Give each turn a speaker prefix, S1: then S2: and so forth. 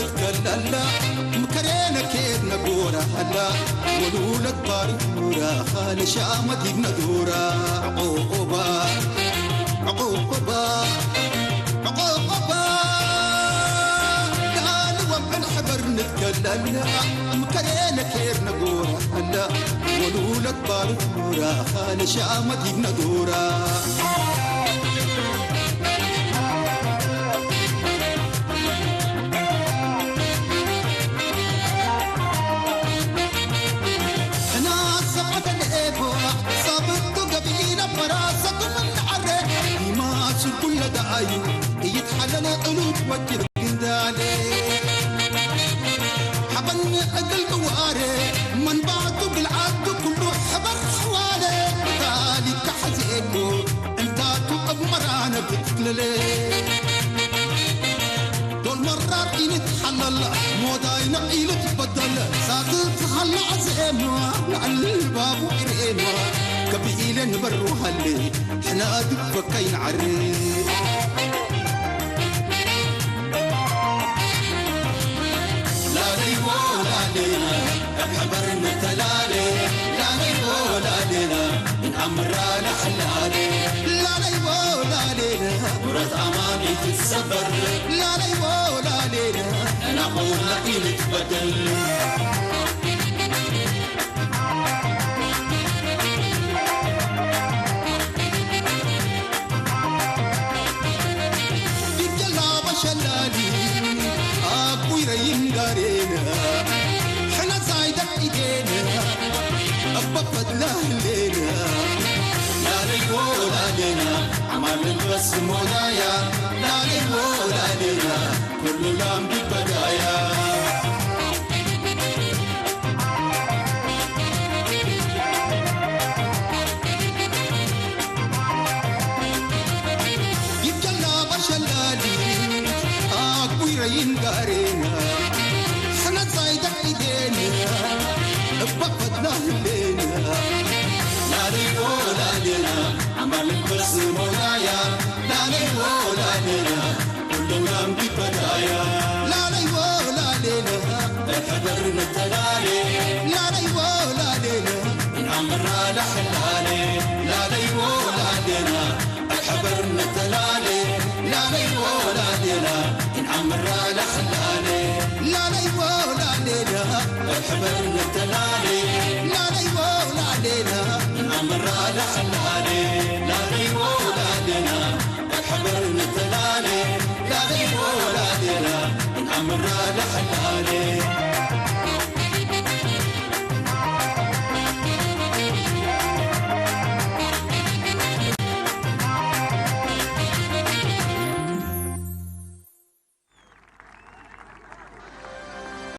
S1: نتكللا مكرينا كيد نقورا هلا ولولد باري نورا خال شامد ندورا عقوبة عقوبة عقوبة قالوا ومن حبر نتكللا مكرينا كيد نقورا هلا ولولد باري نورا خال شامد ندورا كل دعايو يتحلل قلوب وجر قندالي حبن قلب واري من بعده بالعاد كله حبر حوالي تالي كحزينو انتاتو بمرانا بتكللي دول مرات يتحلل موضاي نقيل تبدل ساقط حل عزيمو الباب وقرينو كبيلن بروها اللي حنا دفكين عريق لا لي ولا لينا حبرنا تلالي لا لي ولا لينا من أمرنا حلالي لا لي ولا لينا مرات أماني تتسبر لا لي ولا لينا أنا قولنا إلي تبدل حنا زايدة ايدينا ابا فضله لينا لا لي ولا لينا عمل بس مولايا لا لي ولا لينا كل لام بالبدايا يتجلى بشلالي اقوي رين قارينا زايدة ايدينا بفضله لينا لا لي ولا لينا عمل بس مولايا لا لي ولا لينا كل يوم ببدايا لا لي ولا لينا حضرنا التلالي لا لي ولا لينا من عمرنا لحلالي لا لي ولا لينا حضرنا التلالي لا لي ولا لينا من عمرنا لحلالي لا لي ولا لينا حبرنا التلالي لا لي ولا لينا أمرا لحلالي لا لي ولا لينا حبرنا التلالي لا لي ولا لينا أمرا لحلالي